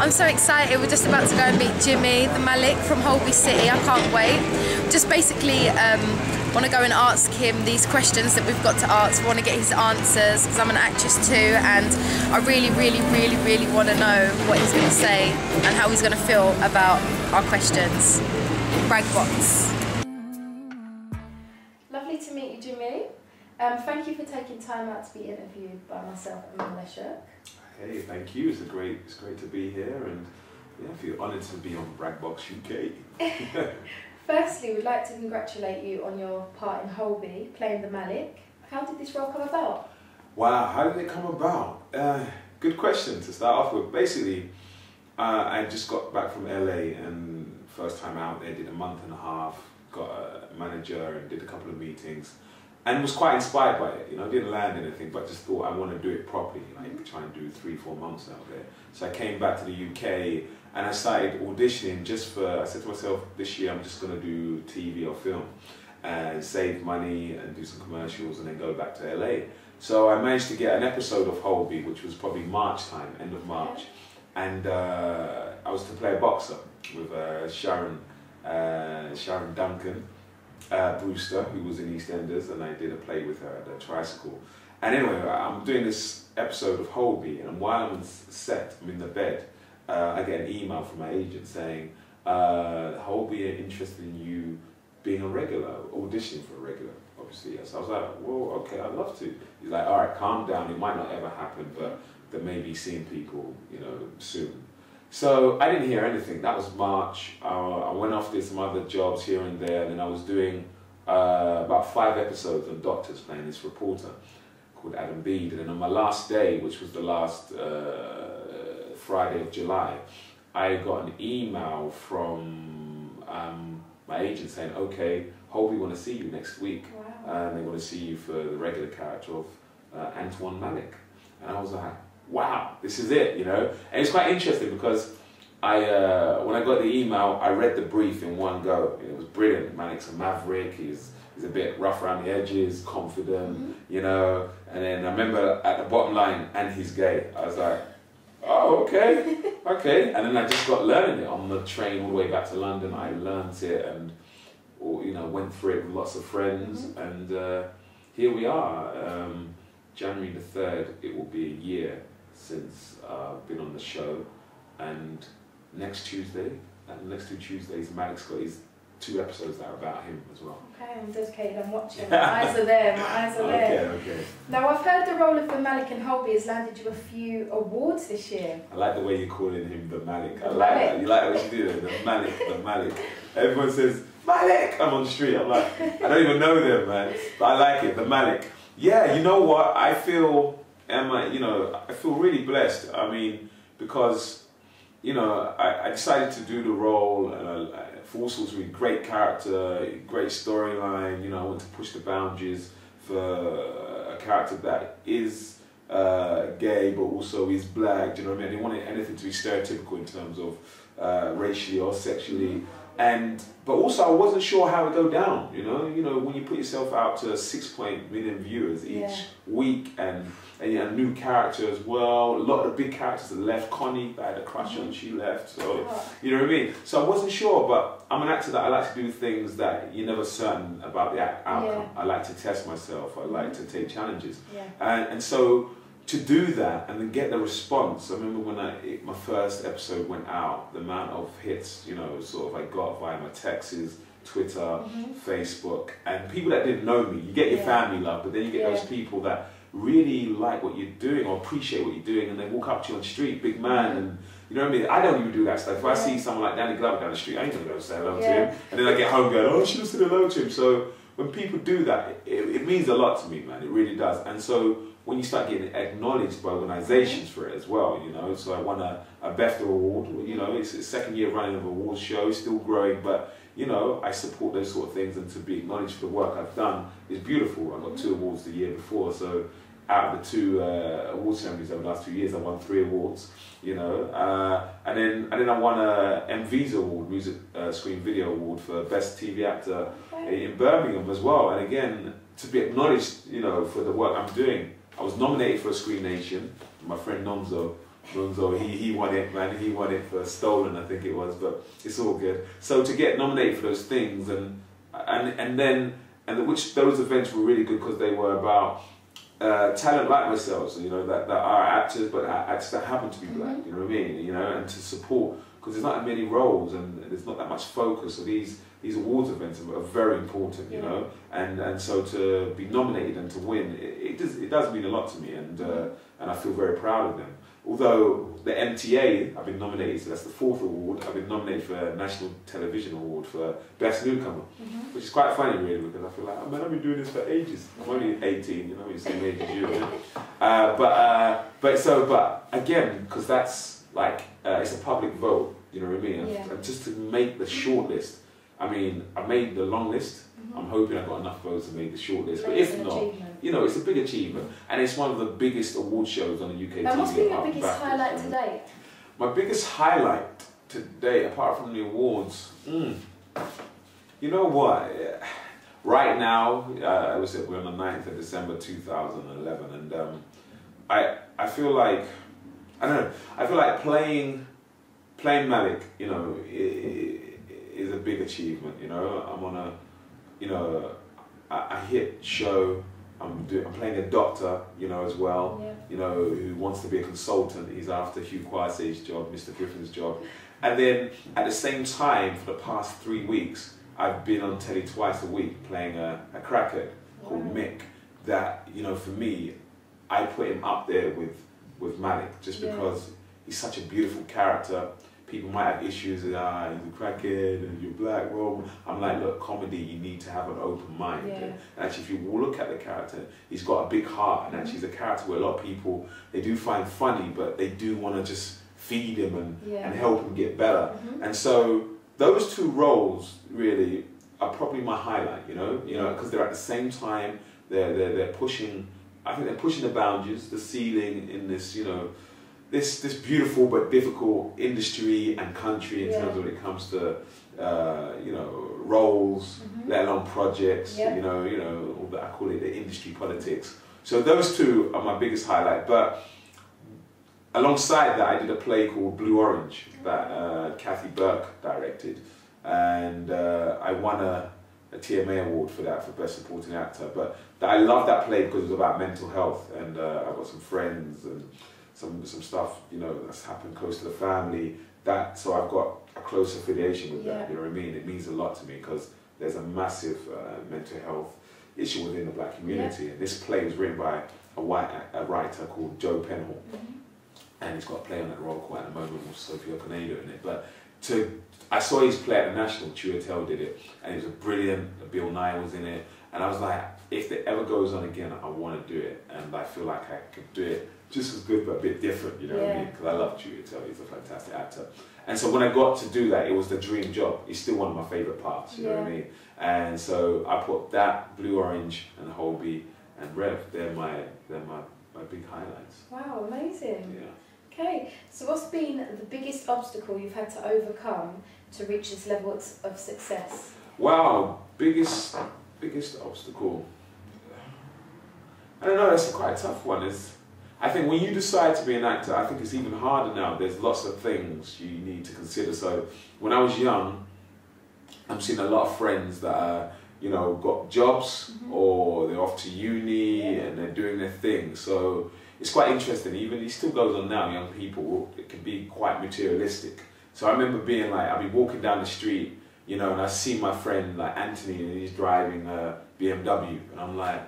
I'm so excited. We're just about to go and meet Jimmy, the Malick from Holby City. I can't wait. Just basically want to go and ask him these questions that we've got to ask. We want to get his answers because I'm an actress too, and I really want to know what he's going to say and how he's going to feel about our questions. Bragbox. Lovely to meet you, Jimmy. Thank you for taking time out to be interviewed by myself and Malyszczuk. Hey, thank you. It's great to be here, and yeah, I feel honoured to be on Bragbox UK. Firstly, we'd like to congratulate you on your part in Holby, playing the Malick. How did this role come about? Wow, how did it come about? Good question to start off with. Basically, I just got back from LA, and first time out there, did a month and a half, got a manager and did a couple of meetings, and was quite inspired by it. You know, didn't land anything, but just thought I want to do it properly, like try and do 3-4 months out there. So I came back to the UK and I started auditioning just for, I said to myself, this year I'm just going to do TV or film and save money and do some commercials and then go back to LA. So I managed to get an episode of Holby, which was probably March time, end of March, and I was to play a boxer with Sharon Duncan Brewster, who was in EastEnders, and I did a play with her at the Tricycle. And anyway, I'm doing this episode of Holby, and while I'm on set, I'm in the bed, I get an email from my agent saying, Holby are interested in you being a regular, auditioning for a regular, obviously. So I was like, well, okay, I'd love to. He's like, all right, calm down, it might not ever happen, but they may be seeing people, you know, soon. So I didn't hear anything. That was March. I went off, did some other jobs here and there, and then I was doing about 5 episodes on Doctors, playing this reporter called Adam Bede. And then on my last day, which was the last Friday of July, I got an email from my agent saying, okay, Holby want to see you next week. Wow. And they want to see you for the regular character of Antoine Malick. And I was like, wow, this is it, you know? And it's quite interesting because when I got the email, I read the brief in one go. It was brilliant. Malick's a maverick, he's a bit rough around the edges, confident, you know? And then I remember at the bottom line, and he's gay. I was like, oh, okay, okay. And then I just got learning it on the train all the way back to London. I learned it and, you know, went through it with lots of friends. And here we are. January the 3rd, it will be a year since I've been on the show, and next Tuesday, and the next 2 Tuesdays, Malick's got his 2 episodes that are about him as well. Okay, I'm dedicated, I'm watching, my eyes are there, my eyes are there. Okay. Now I've heard the role of the Malick in Holby has landed you a few awards this year. I like the way you're calling him the Malick. I like that. You like what you do, the Malick, the Malick. Everyone says, Malick! I'm on the street, I'm like, I don't even know them, man, but I like it, the Malick. Yeah, you know what, I feel, you know, I feel really blessed. I mean, because, you know, I decided to do the role for all sorts of really great character, great storyline. You know, I want to push the boundaries for a character that is gay but also is black. Do you know what I mean? I didn't want anything to be stereotypical in terms of racially or sexually. But also I wasn't sure how it would go down, you know, when you put yourself out to 6 million viewers each week, and you know, a new character as well. A lot of the big characters have left. Connie, I had a crush on, she left, so, you know what I mean? So I wasn't sure, but I'm an actor that I like to do things that you're never certain about the outcome. I like to test myself, I like to take challenges. And so, to do that and then get the response, I remember when my first episode went out, the amount of hits, you know, sort of I got via my texts, Twitter, Facebook, and people that didn't know me. You get your family love, but then you get those people that really like what you're doing or appreciate what you're doing, and they walk up to you on the street, big man, and you know what I mean? I don't even do that stuff. If I see someone like Danny Glover down the street, I ain't gonna go say hello to him, and then I get home going, oh, I should have said hello to him. So when people do that, it means a lot to me, man, it really does. And so when you start getting acknowledged by organisations for it as well, you know, so I won a BAFTA award, you know, it's the 2nd year running of an awards show, still growing, but, you know, I support those sort of things, and to be acknowledged for the work I've done is beautiful. I got 2 awards the year before, so out of the 2 award ceremonies over the last 2 years, I won 3 awards, you know, and then I won a MV's award, Music Screen Video Award for Best TV Actor in Birmingham as well, and again, to be acknowledged, you know, for the work I'm doing. I was nominated for a Screen Nation, my friend Nomzo Runzo, he won it, man. He won it for Stolen, I think it was, but it's all good. So to get nominated for those things, which those events were really good because they were about talent like myself, so, you know, that are actors, but actors that happen to be black. You know what I mean? You know, and to support, because there's not that many roles and there's not that much focus. So these awards events are very important, you know, and so to be nominated and to win, it does mean a lot to me, and I feel very proud of them. Although the MTA, I've been nominated, so that's the 4th award. I've been nominated for a National Television Award for Best Newcomer, which is quite funny, really, because I feel like, oh man, I've been doing this for ages. I'm only 18, you know, the same age as you. But again, because that's like it's a public vote, you know what I mean? And just to make the shortlist. I mean, I made the long list. I'm hoping I got enough votes to make the short list. But if not, you know, it's a big achievement. And it's one of the biggest award shows on the UK TV. Now, what's been your biggest highlight today? My biggest highlight today, apart from the awards, you know what? Right now, we're on the 9th of December 2011, and I feel like, I don't know, I feel like playing Malick, you know, is a big achievement. You know, I'm on a, you know, a hit show. I'm playing a doctor, you know, as well. You know, who wants to be a consultant. He's after Hugh Quasey's job, Mr. Griffin's job, and then at the same time, for the past 3 weeks, I've been on telly twice a week playing a crackhead called Mick. That, you know, for me, I put him up there with Malick just because he's such a beautiful character. People might have issues with, he's a crackhead and you're black, well, I'm like, look, comedy, you need to have an open mind. And actually, if you look at the character, he's got a big heart, and actually he's a character where a lot of people, they do find funny, but they do want to just feed him and help him get better. And so those two roles really are probably my highlight, you know, because they're at the same time, they're pushing, I think they're pushing the boundaries, the ceiling in this, you know, this beautiful but difficult industry and country in terms of when it comes to you know, roles, let alone projects, you know all that, I call it the industry politics. So those two are my biggest highlight. But alongside that, I did a play called Blue Orange that Kathy Burke directed, and I won a TMA award for that, for Best Supporting Actor. But I love that play because it was about mental health, and I've got some friends and some stuff, you know, that's happened close to the family. So I've got a close affiliation with that. You know what I mean? It means a lot to me because there's a massive mental health issue within the black community. And this play was written by a writer called Joe Penhall, and he's got a play on at the Royal Court at the moment with Sophie Okonedo in it. But I saw his play at the National. Chiwetel did it, and it was brilliant. Bill Nye was in it, and I was like, if it ever goes on again, I want to do it, and I feel like I could do it just as good but a bit different, you know what I mean? Because I love Chiwetel, he's a fantastic actor. And so when I got to do that, it was the dream job. It's still one of my favourite parts, you know what I mean? And so I put that, Blue Orange and Holby and Rev, they're my big highlights. Wow, amazing. Okay, so what's been the biggest obstacle you've had to overcome to reach this level of success? Wow, biggest obstacle. I don't know, that's quite a tough one. I think when you decide to be an actor, I think it's even harder now. There's lots of things you need to consider. So when I was young, I'm seeing a lot of friends that are, you know, got jobs or they're off to uni and they're doing their thing. So it's quite interesting. Even it still goes on now. Young people, it can be quite materialistic. So I remember being like, I'd be walking down the street, you know, and I see my friend like Anthony, and he's driving a BMW, and I'm like,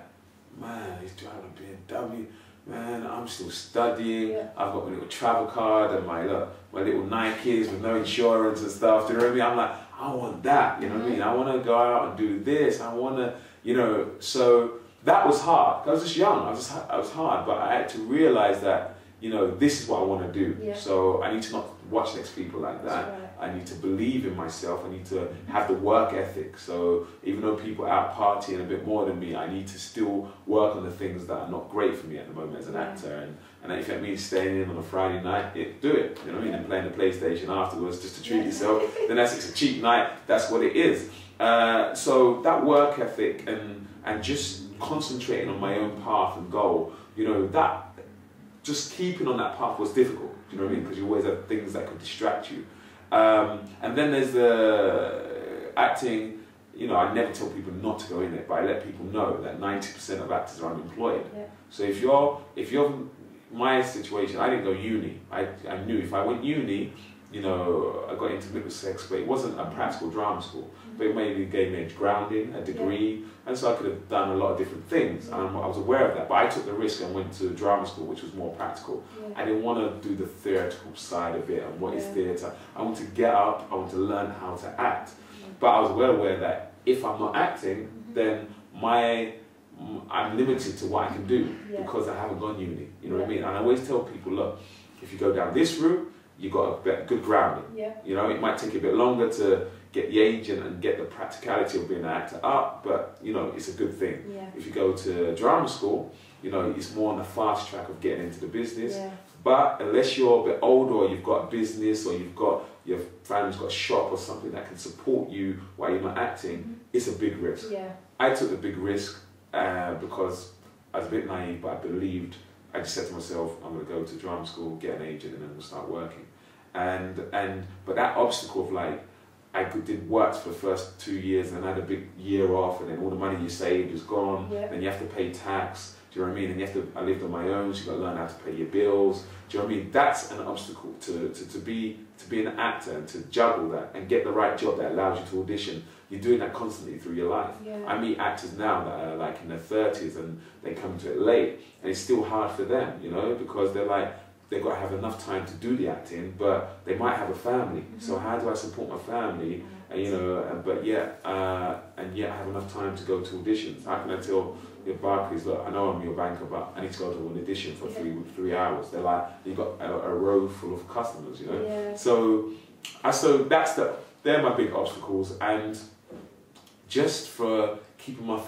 man, he's driving a BMW. Man, I'm still studying. I've got my little travel card and my little Nikes with no insurance and stuff. Do you know what I mean? I'm like, I want that. You know what I mean? I want to go out and do this. I want to, you know. So that was hard. I was just young. I was hard, but I had to realize that, you know, this is what I want to do. So I need to not watch next people like that. I need to believe in myself. I need to have the work ethic. So even though people are out partying a bit more than me, I need to still work on the things that are not great for me at the moment as an actor. And if that means staying in on a Friday night, do it. You know what I mean? And playing the PlayStation afterwards just to treat yourself. Then it's a cheap night. That's what it is. So that work ethic and just concentrating on my own path and goal, you know, that just keeping on that path was difficult. Do you know what I mean? Because you always have things that could distract you. And then there's the acting. You know, I never tell people not to go in it, but I let people know that 90% of actors are unemployed. Yeah. So if you're my situation, I didn't go uni. I knew if I went uni, you know, I got into Middlesex, but it wasn't a practical drama school. But it maybe gave me a grounding, a degree, and so I could have done a lot of different things. And I was aware of that, but I took the risk and went to drama school, which was more practical. I didn't want to do the theatrical side of it and what is theatre. I want to get up, I want to learn how to act. But I was well aware that if I'm not acting, then I'm limited to what I can do because I haven't gone uni. You know what I mean? And I always tell people, look, if you go down this route, you've got a good grounding. You know, it might take a bit longer to get the agent and get the practicality of being an actor up, but you know, it's a good thing. If you go to drama school, you know, it's more on the fast track of getting into the business. But unless you're a bit older or you've got a business or your family's got a shop or something that can support you while you're not acting, it's a big risk. I took the big risk because I was a bit naive, but I believed. I just said to myself, I'm going to go to drama school, get an agent, and then we'll start working. But that obstacle of like, I did work for the first 2 years and I had a big year off, and then all the money you saved is gone. Then you have to pay tax. Do you know what I mean? And I lived on my own, so you got to learn how to pay your bills. Do you know what I mean? That's an obstacle to be an actor and to juggle that and get the right job that allows you to audition. You're doing that constantly through your life. I meet actors now that are like in their 30s and they come to it late, and it's still hard for them, you know, because they're like, they've got to have enough time to do the acting, but they might have a family. So how do I support my family? And you know, and yet I have enough time to go to auditions. How can I tell your Barclays, look, I know I'm your banker, but I need to go to an audition for 3 hours? They're like, you've got a row full of customers, you know. So they're my big obstacles, and just for keeping my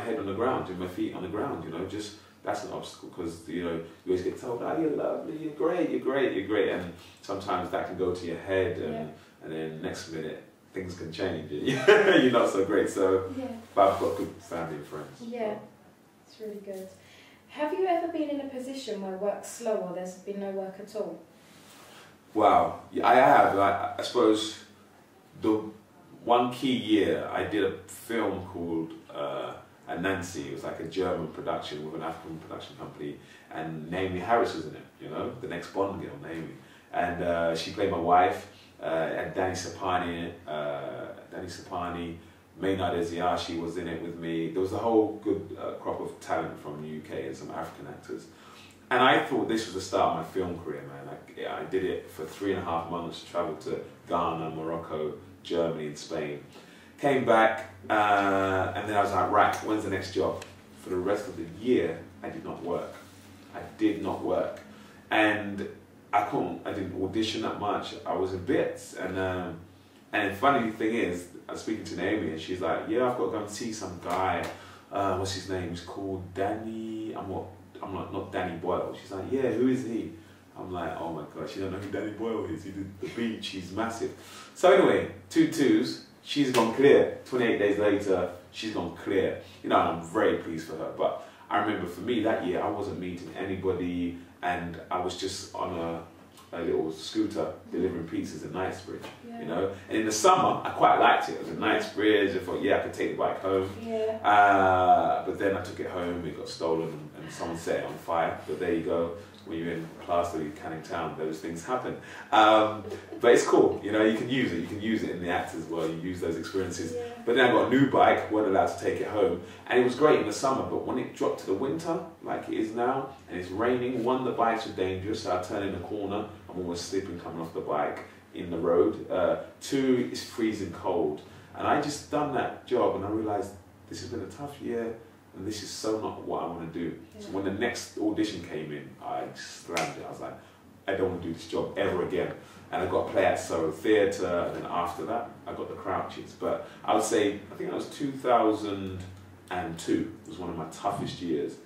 head on the ground and my feet on the ground, you know, just. That's an obstacle because, you know, you always get told, oh, you're lovely, you're great, you're great, you're great. And sometimes that can go to your head and then next minute things can change. You're not so great. So, but I've got good family and friends. It's really good. Have you ever been in a position where work's slow or there's been no work at all? Wow, I have. I suppose the one key year I did a film called and Nancy. It was like a German production with an African production company, and Naomi Harris was in it, you know, the next Bond girl, Naomi. And she played my wife, and Danny Sapani, Maynard Eziashi was in it with me. There was a whole good crop of talent from the UK and some African actors. And I thought this was the start of my film career, man. I did it for 3.5 months, traveled to Ghana, Morocco, Germany and Spain. Came back, and then I was like, right, when's the next job? For the rest of the year, I did not work. I did not work. And I didn't audition that much. I was in bits. And the funny thing is, I was speaking to Naomi, and she's like, yeah, I've got to go and see some guy. What's his name? He's called Danny. I'm like, not Danny Boyle. She's like, yeah, who is he? I'm like, oh my gosh, you don't know who Danny Boyle is. He did The Beach. He's massive. So anyway, 2-2s. She's gone clear. 28 days later, she's gone clear. You know, and I'm very pleased for her. But I remember for me that year, I wasn't meeting anybody, and I was just on a little scooter delivering pizzas in Knightsbridge. You know, and in the summer, I quite liked it. It was in Knightsbridge. I thought, yeah, I could take the bike home. But then I took it home. It got stolen, and someone set it on fire. But there you go. When you're in Plasterley, Canning Town, those things happen. But it's cool, you know, you can use it. You can use it in the act as well. You use those experiences. But then I got a new bike, weren't allowed to take it home. And it was great in the summer, but when it dropped to the winter, like it is now, and it's raining, one, the bikes are dangerous, so I turn in a corner, I'm always slipping coming off the bike in the road. Two, it's freezing cold. And I just done that job, and I realised this has been a tough year, and this is so not what I want to do. So when the next audition came in, I slammed it. I was like, I don't want to do this job ever again. And I got to play at Soho Theatre, and then after that, I got the Crouches. But I would say, I think that was 2002, was one of my toughest years.